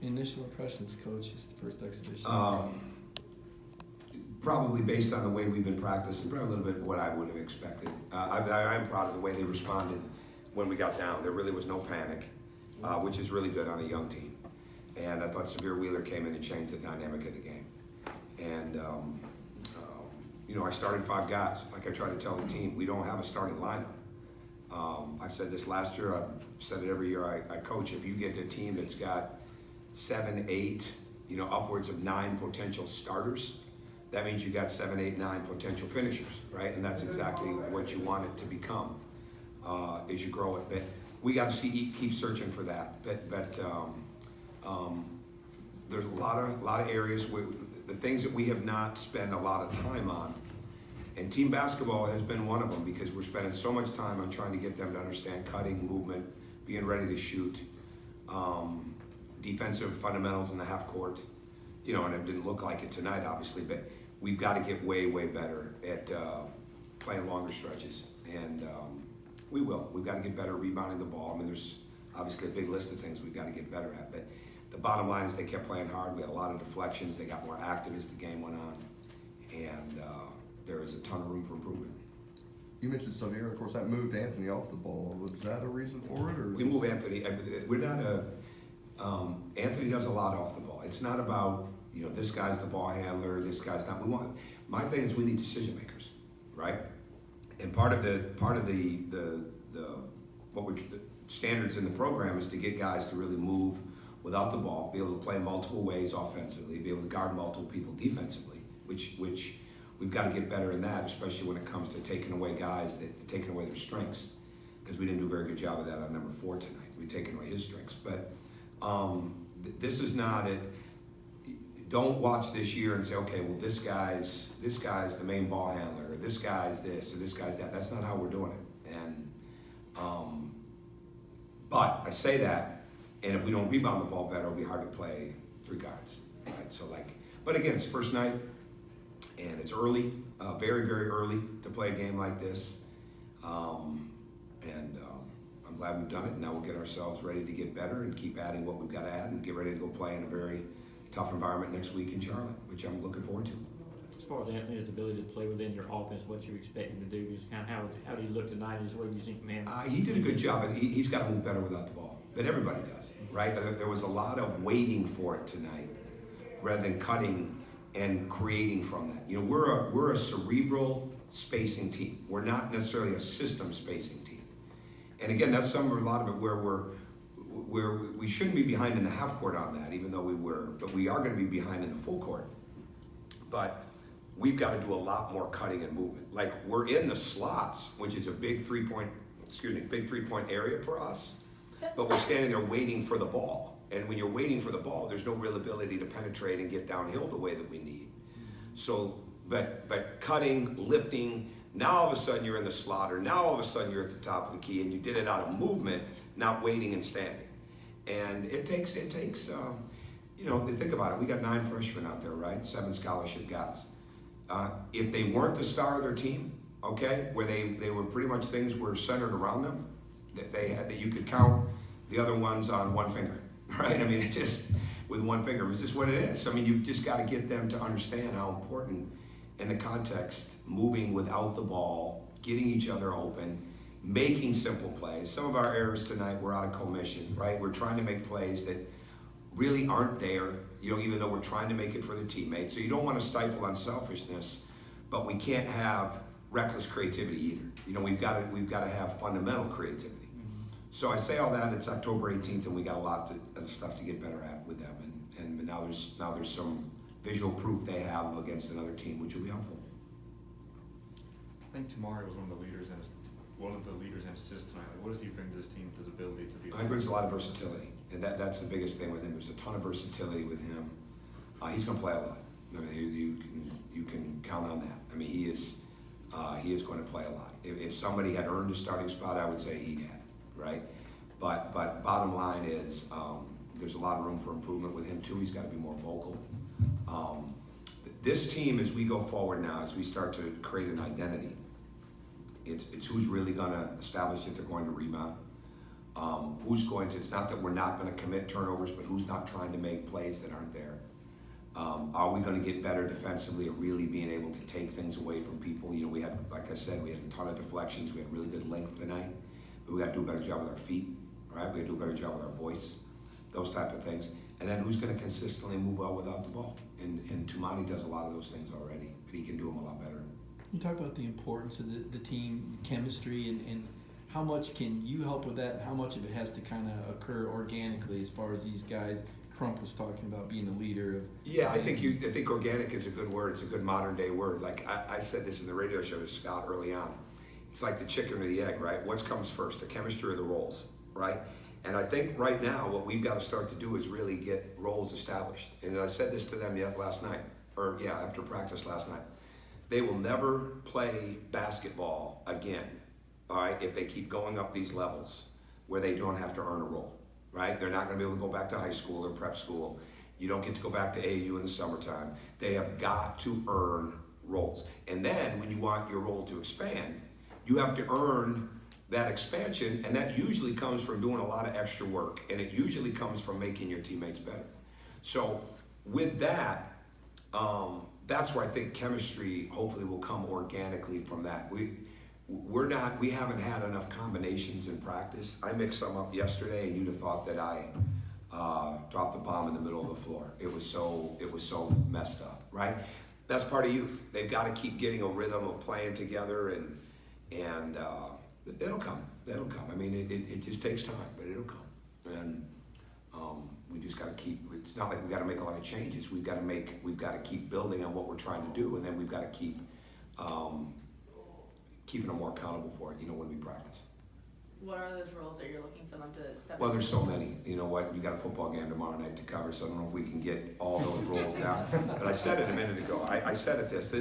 Initial impressions, Coach, is the first exhibition. Probably based on the way we've been practicing, probably a little bit what I would have expected. I'm proud of the way they responded when we got down. There really was no panic, which is really good on a young team. And I thought Severe Wheeler came in and changed the dynamic of the game. And, I started 5 guys. Like I try to tell the team, we don't have a starting lineup. I've said this last year, I've said it every year I coach. If you get a team that's got 7, 8, upwards of 9 potential starters, that means you got 7, 8, 9 potential finishers, right? And that's exactly what you want it to become as you grow it. But we got to keep searching for that. But there's a lot of areas where the things that we have not spent a lot of time on, and team basketball has been one of them because we're spending so much time on trying to get them to understand cutting, movement, being ready to shoot, defensive fundamentals in the half court. And it didn't look like it tonight, obviously, but we've got to get way, way better at playing longer stretches, and we will. We've got to get better at rebounding the ball. I mean, there's obviously a big list of things we've got to get better at, but the bottom line is they kept playing hard. We had a lot of deflections. They got more active as the game went on, and there is a ton of room for improvement. You mentioned Severe, of course, that moved Anthony off the ball. Was that a reason for it? Or we move Anthony. We're not Anthony does a lot off the ball. It's not about, this guy's the ball handler, this guy's not. My thing is we need decision makers, right? And part of the standards in the program is to get guys to really move without the ball, be able to play multiple ways offensively, be able to guard multiple people defensively, which we've got to get better in that, especially when it comes to taking away taking away their strengths, because we didn't do a very good job of that on number 4 tonight. We've taken away his strengths, but this is not it. Don't watch this year and say, okay, well, this guy's the main ball handler, or this guy's this, or this guy's that. That's not how we're doing it. And but I say that, and if we don't rebound the ball better, it'll be hard to play 3 guards, right? So but again, it's first night, and it's early, very, very early to play a game like this. I'm glad we've done it, and now we'll get ourselves ready to get better and keep adding what we've got to add and get ready to go play in a very tough environment next week in Charlotte, which I'm looking forward to. As far as Anthony's ability to play within your offense, what you expect him to do, just kind of how did he look tonight? Is what you think, man? He did a good job, but he's got to move better without the ball. But everybody does, right? There was a lot of waiting for it tonight, rather than cutting and creating from that. We're a cerebral spacing team. We're not necessarily a system spacing team. And again, that's a lot of it where we shouldn't be behind in the half court on that, even though we were, but we are going to be behind in the full court. But we've got to do a lot more cutting and movement. Like, we're in the slots, which is a big three-point area for us, but we're standing there waiting for the ball. And when you're waiting for the ball, there's no real ability to penetrate and get downhill the way that we need. So, but cutting, lifting, now all of a sudden you're in the slot, or now all of a sudden you're at the top of the key, and you did it out of movement, not waiting and standing. And it takes. Think about it. We got 9 freshmen out there, right? 7 scholarship guys. If they weren't the star of their team, okay, where they were pretty much things were centered around them, that you could count the other ones on one finger, right? I mean, it just with one finger. It's just what it is. I mean, you've just got to get them to understand how important in the context, moving without the ball, getting each other open, making simple plays. Some of our errors tonight were out of commission, right? We're trying to make plays that really aren't there, even though we're trying to make it for the teammates. So you don't want to stifle unselfishness, but we can't have reckless creativity either. We've got to have fundamental creativity. So I say all that. It's October 18th, and we got a lot of stuff to get better at with them. And now there's some visual proof they have against another team, which will be helpful. I think Tamari was one of the leaders in assists tonight. What does he bring to this team, his ability to be? He brings a lot of versatility, and that's the biggest thing with him. There's a ton of versatility with him. He's going to play a lot. I mean, you can count on that. I mean, he is going to play a lot. If somebody had earned a starting spot, I would say he had, right? But bottom line is there's a lot of room for improvement with him too. He's got to be more vocal. This team, as we go forward now, as we start to create an identity, it's who's really going to establish that they're going to rebound, It's not that we're not going to commit turnovers, but who's not trying to make plays that aren't there? Are we going to get better defensively at really being able to take things away from people? You know, we had, like I said, we had a ton of deflections. We had really good length tonight, but we got to do a better job with our feet, right? We got to do a better job with our voice, those type of things. And then who's going to consistently move well without the ball? And Tumani does a lot of those things already, but he can do them a lot better. You talk about the importance of the team chemistry and how much can you help with that, and how much of it has to kind of occur organically as far as these guys. Crump was talking about being the leader of. Yeah, I think organic is a good word. It's a good modern day word. Like I said this in the radio show to Scott early on. It's like the chicken or the egg, right? What comes first, the chemistry or the roles, right? And I think right now what we've got to start to do is really get roles established. And I said this to them after practice last night. They will never play basketball again, all right, if they keep going up these levels where they don't have to earn a role. Right? They're not going to be able to go back to high school or prep school. You don't get to go back to AU in the summertime. They have got to earn roles. And then when you want your role to expand, you have to earn that expansion, and that usually comes from doing a lot of extra work, and it usually comes from making your teammates better. So with that, that's where I think chemistry hopefully will come organically from that. We haven't had enough combinations in practice. I mixed some up yesterday, and you'd have thought that I dropped the bomb in the middle of the floor. It was so messed up, right? That's part of youth. They've got to keep getting a rhythm of playing together, and it'll come. That'll come. I mean, it just takes time, but it'll come. And we just got to keep. It's not like we got to make a lot of changes. We've got to keep building on what we're trying to do, and then we've got to keep. Keeping them more accountable for it, when we practice. What are those roles that you're looking for them to step Well, into? there's so many. You know what? You got a football game tomorrow night to cover, so I don't know if we can get all those roles down. But I said it a minute ago. I said it this.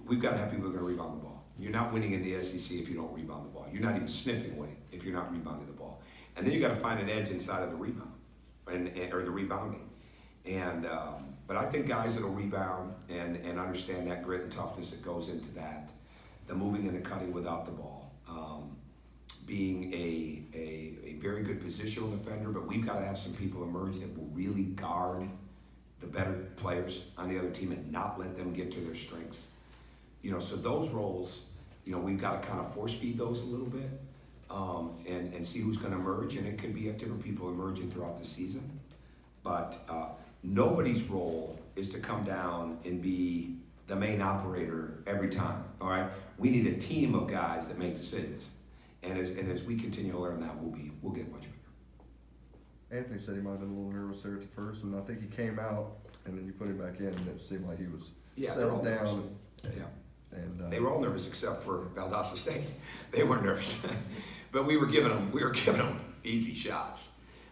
We've got to have people that are going to rebound the ball. You're not winning in the SEC if you don't rebound the ball. You're not even sniffing winning if you're not rebounding the ball. And then you got to find an edge inside of the rebound, or the rebounding. And but I think guys that'll rebound and understand that grit and toughness that goes into that, the moving and the cutting without the ball, being a very good positional defender, but we've got to have some people emerge that will really guard the better players on the other team and not let them get to their strengths. So those roles, we've got to kind of force feed those a little bit and see who's going to emerge, and it could be different people emerging throughout the season. But nobody's role is to come down and be the main operator every time, all right? We need a team of guys that make decisions. And as we continue to learn that, we'll get much better. Anthony said he might have been a little nervous there at the first, and I think he came out, and then you put him back in, and it seemed like he was they're all settled nervous. down. Yeah. And they were all nervous except for Valdosta State. They weren't nervous. But we were giving them easy shots.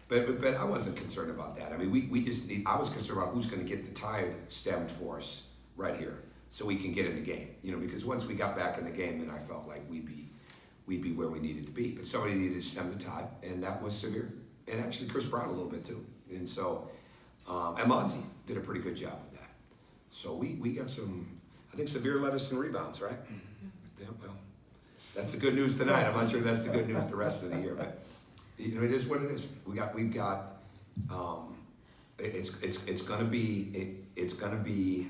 But I wasn't concerned about that. I mean, I was concerned about who's going to get the time stemmed for us right here, so we can get in the game. Because once we got back in the game, then I felt like we'd be where we needed to be. But somebody needed to stem the tide, and that was Severe, and actually Chris Brown a little bit too. And so, and Monty did a pretty good job with that. So we got some. I think Severe led us in rebounds, right? Yeah. Well, that's the good news tonight. I'm not sure that's the good news the rest of the year, but. It is what it is. We've got. It's gonna be.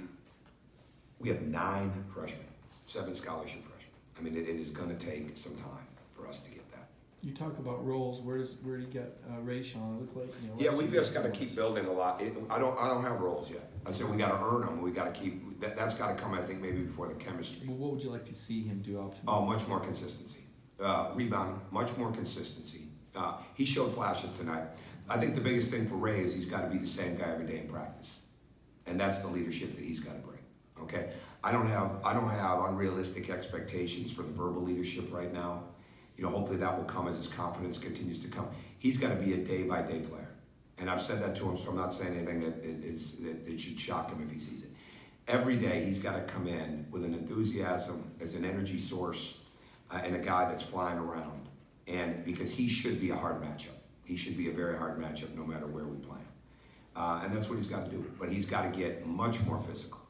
We have 9 freshmen, 7 scholarship freshmen. I mean, it is gonna take some time for us to get that. You talk about roles. Where do you get Rayshawn? Look like Yeah, we've just got to keep building a lot. I don't have roles yet. I said we got to earn them. We got to keep. That's got to come. I think maybe before the chemistry. Well, what would you like to see him do optimally? Oh, much more consistency. Rebounding, much more consistency. He showed flashes tonight. I think the biggest thing for Ray is he's got to be the same guy every day in practice, and that's the leadership that he's got to bring. Okay, I don't have unrealistic expectations for the verbal leadership right now. Hopefully that will come as his confidence continues to come. He's got to be a day-by-day player, and I've said that to him, so I'm not saying anything that should shock him if he sees it. Every day he's got to come in with an enthusiasm, as an energy source, and a guy that's flying around. And because he should be a hard matchup. He should be a very hard matchup no matter where we play him. And that's what he's got to do. But he's got to get much more physical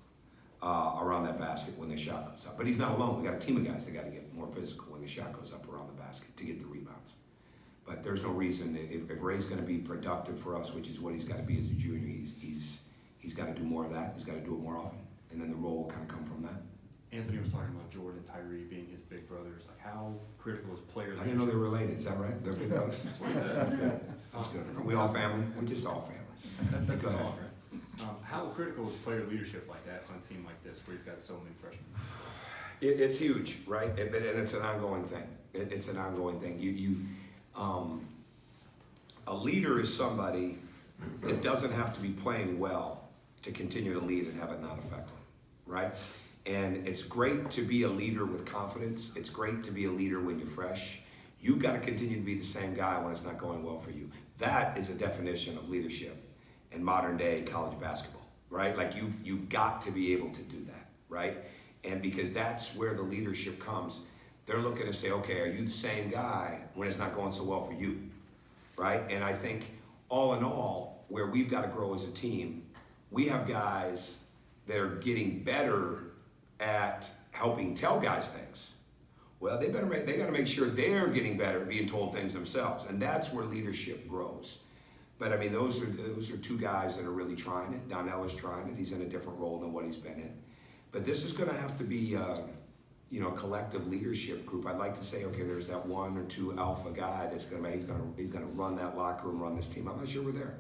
around that basket when the shot goes up. But he's not alone. We got a team of guys that got to get more physical when the shot goes up around basket, to get the rebounds. But there's no reason, if Ray's gonna be productive for us, which is what he's gotta be as a junior, he's gotta do more of that, he's gotta do it more often. And then the role will kinda come from that. Anthony was talking about Jordan and Tyree being his big brothers. Like, how critical is player I didn't know they were related, is that right? They're big brothers? What is that? That's good. Are we all family? We're just all family. That's Go ahead. all, right? How critical is player leadership like that on a team like this where you've got so many freshmen? It's huge, right? And it's an ongoing thing. It's an ongoing thing. A leader is somebody that doesn't have to be playing well to continue to lead and have it not affect them, right? And it's great to be a leader with confidence. It's great to be a leader when you're fresh. You've got to continue to be the same guy when it's not going well for you. That is a definition of leadership in modern day college basketball, right? Like you've got to be able to do that, right? And because that's where the leadership comes. They're looking to say, okay, are you the same guy when it's not going so well for you, right? And I think all in all, where we've got to grow as a team, we have guys that are getting better at helping tell guys things. Well, they got to make sure they're getting better at being told things themselves, and that's where leadership grows. But I mean, those are two guys that are really trying it. Donnell is trying it. He's in a different role than what he's been in. But this is going to have to be, a collective leadership group. I'd like to say, okay, there's that one or two alpha guy that's going to run that locker room, run this team. I'm not sure we're there.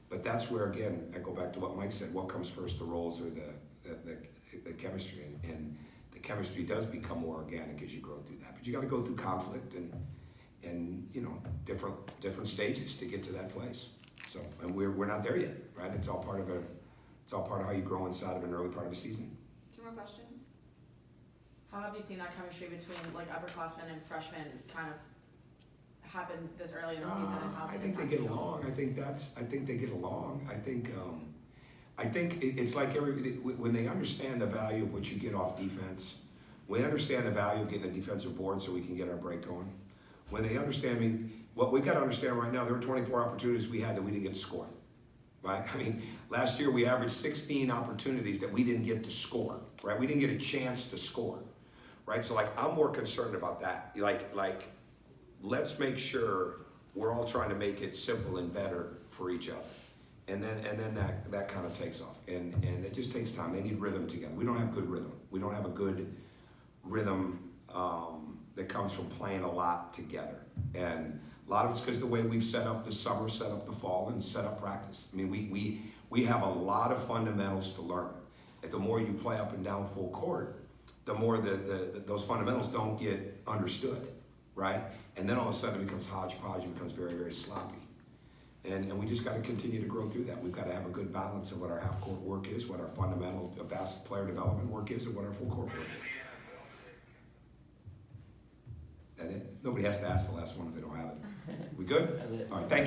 But that's where, again, I go back to what Mike said. What comes first, the roles or the chemistry? And the chemistry does become more organic as you grow through that. But you got to go through conflict and different stages to get to that place. So, and we're not there yet, right? It's all part of how you grow inside of an early part of a season. 2 more questions. How have you seen that chemistry between like upperclassmen and freshmen kind of happen this early in the season, and how I think they get along. I think they get along. I think it's like when they understand the value of what you get off defense, when they understand the value of getting a defensive board so we can get our break going, when they understand, what we've got to understand right now, there were 24 opportunities we had that we didn't get to score, right? I mean, last year we averaged 16 opportunities that we didn't get to score, right? We didn't get a chance to score, right? So like, I'm more concerned about that. Like, let's make sure we're all trying to make it simple and better for each other. And then that kind of takes off. And it just takes time. They need rhythm together. We don't have good rhythm. We don't have a good rhythm that comes from playing a lot together. And a lot of it's because the way we've set up the summer, set up the fall, and set up practice. I mean, we have a lot of fundamentals to learn. And the more you play up and down full court, the more those fundamentals don't get understood, right? And then all of a sudden it becomes hodgepodge, it becomes very, very sloppy. And we just got to continue to grow through that. We've got to have a good balance of what our half-court work is, what our fundamental player development work is, and what our full-court work is. That it? Nobody has to ask the last one if they don't have it. We good? That's it. All right, thank you.